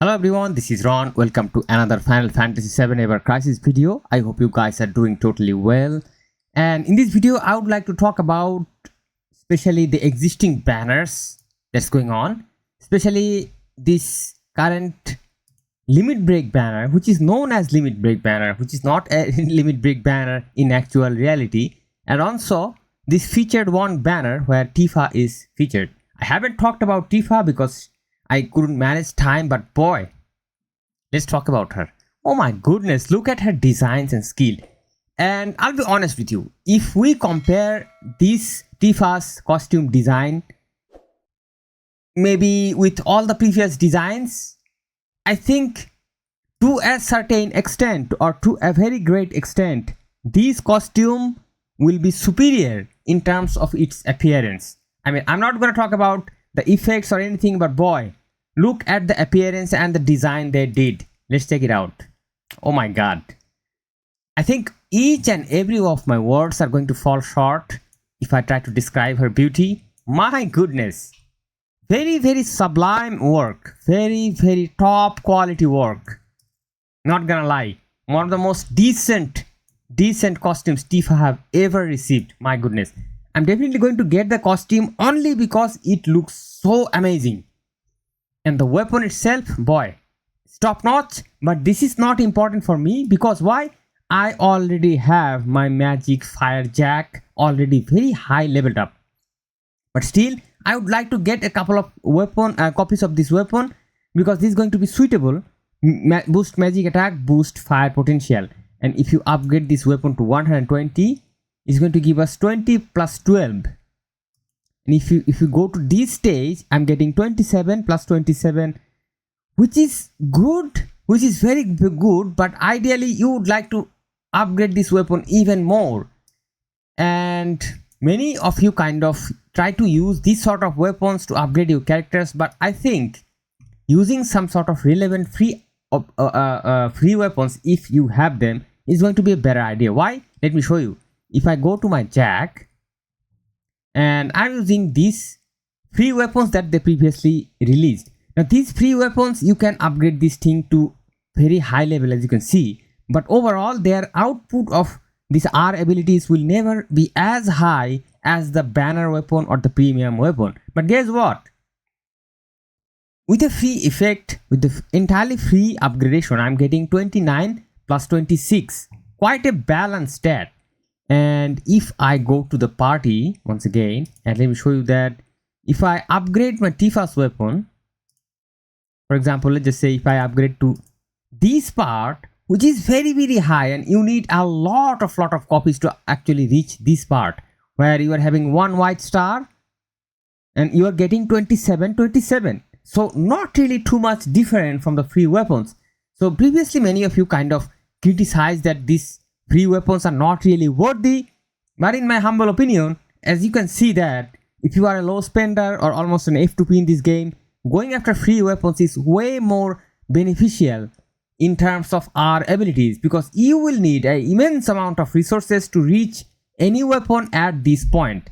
Hello everyone, this is Ron. Welcome to another Final Fantasy 7 Ever Crisis video. I hope you guys are doing totally well. And in this video, I would like to talk about especially the existing banners that's going on, especially this current limit break banner, which is known as limit break banner, which is not a limit break banner in actual reality, and also this featured one banner where Tifa is featured. I haven't talked about Tifa because I couldn't manage time, but boy, let's talk about her. Oh my goodness, look at her designs and skill. And I'll be honest with you, if we compare this Tifa's costume design maybe with all the previous designs, I think to a certain extent or to a very great extent, this costume will be superior in terms of its appearance. I mean, I'm not going to talk about the effects or anything, but boy, look at the appearance and the design they did. Let's check it out. Oh my god. I think each and every of my words are going to fall short if I try to describe her beauty. My goodness. Very sublime work. Very top quality work. Not gonna lie. One of the most decent costumes Tifa have ever received. My goodness. I'm definitely going to get the costume only because it looks so amazing. And the weapon itself, boy, top notch. But this is not important for me because why? I already have my magic fire jack already very high leveled up. But still, I would like to get a couple of copies of this weapon because this is going to be suitable. Boost magic attack, boost fire potential. And if you upgrade this weapon to 120, it's going to give us 20 plus 12. And if you go to this stage, I'm getting 27 plus 27, which is good, which is very good. But ideally, you would like to upgrade this weapon even more. And many of you kind of try to use these sort of weapons to upgrade your characters. But I think using some sort of relevant free weapons, if you have them, is going to be a better idea. Why? Let me show you. If I go to my jack and I'm using these free weapons that they previously released. Now these free weapons, you can upgrade this thing to very high level as you can see. But overall their output of these R abilities will never be as high as the banner weapon or the premium weapon. But guess what? With a free effect, with the entirely free upgradation, I'm getting 29 plus 26. Quite a balanced stat. And if I go to the party once again, and let me show you that if I upgrade my Tifa's weapon, for example, let's just say if I upgrade to this part, which is very high, and you need a lot of copies to actually reach this part, where you are having one white star and you are getting 27. So not really too much different from the free weapons. So previously many of you kind of criticized that these free weapons are not really worthy, but in my humble opinion, as you can see that if you are a low spender or almost an F2P in this game, going after free weapons is way more beneficial in terms of our abilities because you will need an immense amount of resources to reach any weapon at this point.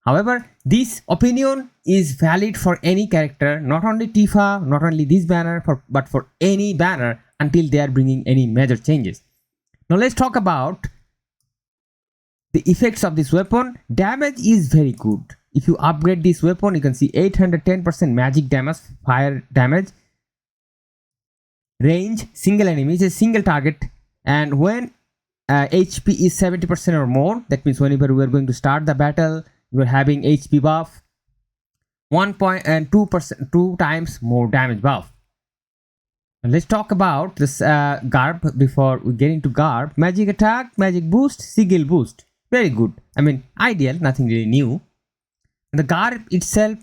However, this opinion is valid for any character, not only Tifa, not only this banner, but for any banner until they are bringing any major changes. Now let's talk about the effects of this weapon. Damage is very good. If you upgrade this weapon, you can see 810% magic damage, fire damage, range, single enemy, is a single target, and when HP is 70% or more, that means whenever we are going to start the battle, we are having HP buff, 2 times more damage buff. Let's talk about this garb before we get into garb. Magic attack, magic boost, sigil boost. Very good. I mean, ideal, nothing really new. And the garb itself,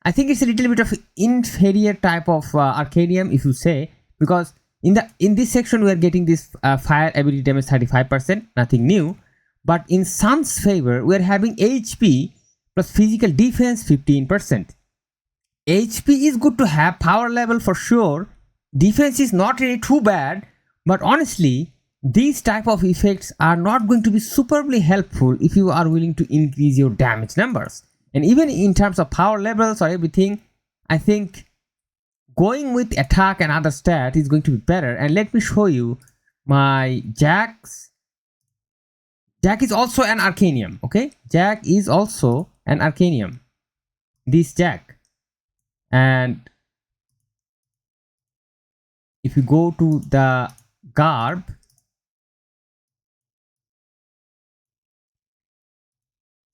I think it's a little bit of inferior type of Arcadium, if you say, because in this section we are getting this fire ability damage 35%, nothing new. But in Sun's favor, we are having HP plus physical defense 15%. HP is good to have, power level for sure. Defense is not really too bad, but honestly, these type of effects are not going to be superbly helpful if you are willing to increase your damage numbers. And even in terms of power levels or everything, I think going with attack and other stat is going to be better. And let me show you my Jack's. Jack is also an Arcanium, okay? Jack is also an Arcanium. This Jack. And if you go to the garb,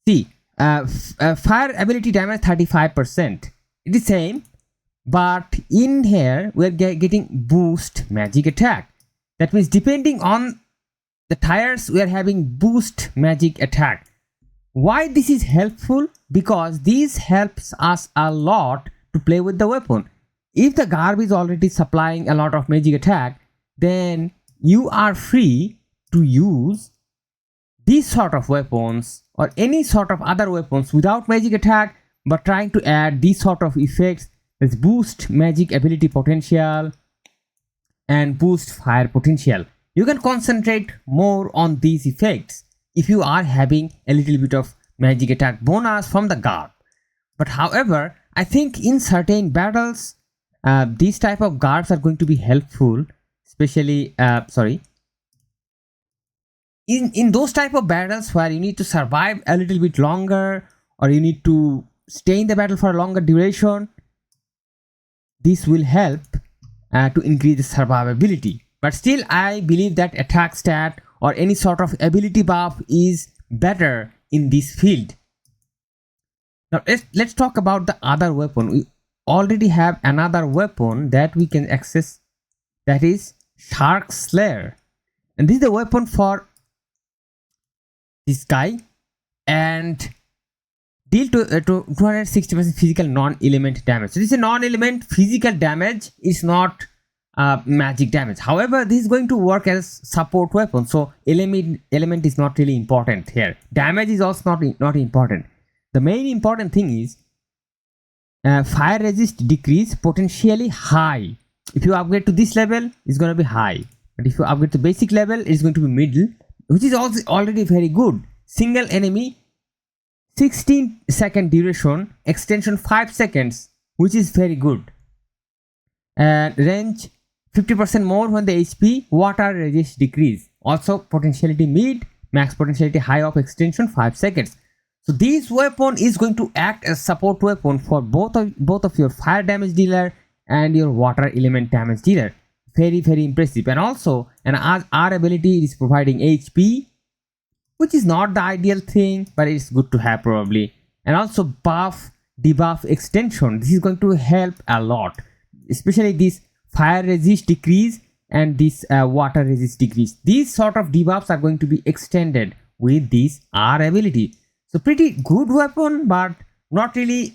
see, fire ability damage 35%. It is same, but in here we're getting boost magic attack. That means depending on the tires, we are having boost magic attack. Why this is helpful? Because this helps us a lot to play with the weapon. If the garb is already supplying a lot of magic attack, then you are free to use these sort of weapons or any sort of other weapons without magic attack, but trying to add these sort of effects. Let's boost magic ability potential and boost fire potential. You can concentrate more on these effects if you are having a little bit of magic attack bonus from the garb. But however, I think in certain battles, these type of guards are going to be helpful, especially in those type of battles where you need to survive a little bit longer or you need to stay in the battle for a longer duration. This will help to increase the survivability. But still, I believe that attack stat or any sort of ability buff is better in this field. Now let's talk about the other weapon. We already have another weapon that we can access, that is Shark Slayer, and this is the weapon for this guy, and deal to 260% physical non-element damage. So this is a non-element physical damage, is not magic damage. However, this is going to work as support weapon, so element is not really important here. Damage is also not important. The main important thing is fire resist decrease potentially high. If you upgrade to this level, it's going to be high, but if you upgrade to basic level, it's going to be middle, which is also already very good. Single enemy 16-second duration, extension 5 seconds, which is very good, and range 50% more when the HP, water resist decrease, also potentiality mid, max potentiality high of extension 5 seconds. So this weapon is going to act as support weapon for both of your fire damage dealer and your water element damage dealer. Very impressive. And also our ability is providing HP, which is not the ideal thing, but it's good to have probably. And also buff debuff extension, this is going to help a lot, especially this fire resist decrease and this water resist decrease. These sort of debuffs are going to be extended with this R ability. So pretty good weapon, but not really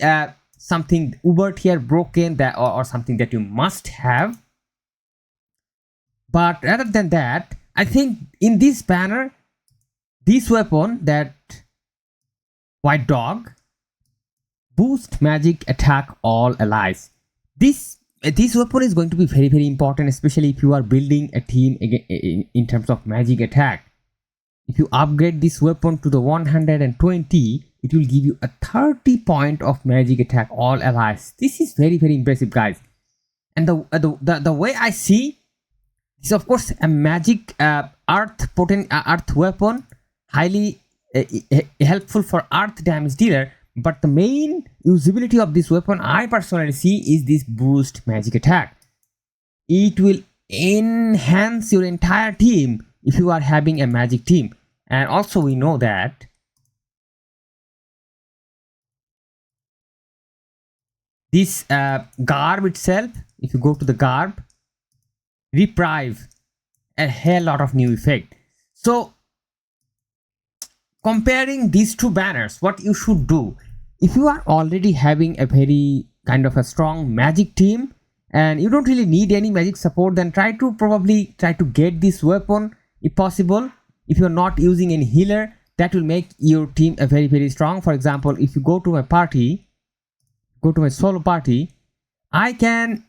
something uber tier broken that or something that you must have. But rather than that, I think in this banner, this weapon, that white dog, boost magic attack all allies. This weapon is going to be very important, especially if you are building a team in terms of magic attack. If you upgrade this weapon to the 120, it will give you a 30 point of magic attack all allies. This is very impressive, guys. And the way I see this, of course, a magic earth weapon, highly helpful for earth damage dealer. But the main usability of this weapon, I personally see, is this boost magic attack. It will enhance your entire team if you are having a magic team. And also we know that this garb itself, if you go to the garb, reprieve a hell lot of new effect. So comparing these two banners, what you should do, if you are already having a very kind of a strong magic team and you don't really need any magic support, then try to get this weapon if possible. If you're not using any healer, that will make your team a very strong. For example, if you go to my party, go to my solo party, I can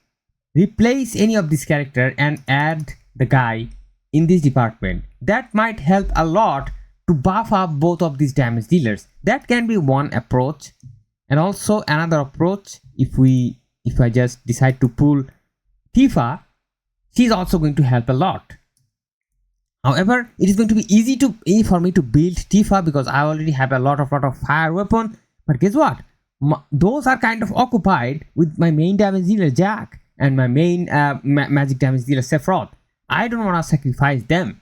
replace any of this character and add the guy in this department. That might help a lot to buff up both of these damage dealers. That can be one approach. And also another approach, if we if I just decide to pull Tifa, she's also going to help a lot. However, it is going to be easy for me to build Tifa because I already have a lot of fire weapon. But guess what? Those are kind of occupied with my main damage dealer Jack and my main magic damage dealer Sephiroth. I don't want to sacrifice them.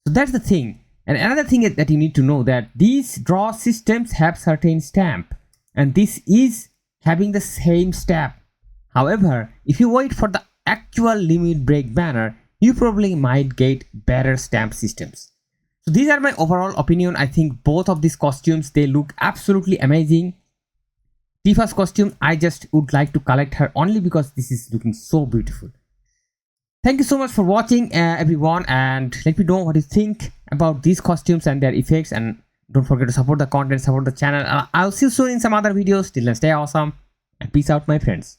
So that's the thing. And another thing is that you need to know that these draw systems have certain stamp, and this is having the same stamp. However, if you wait for the actual limit break banner, you probably might get better stamp systems. So these are my overall opinion. I think both of these costumes, they look absolutely amazing. Tifa's costume, I just would like to collect her only because this is looking so beautiful. Thank you so much for watching everyone, and let me know what you think about these costumes and their effects, and don't forget to support the content, support the channel. I'll see you soon in some other videos. Till then, stay awesome and peace out my friends.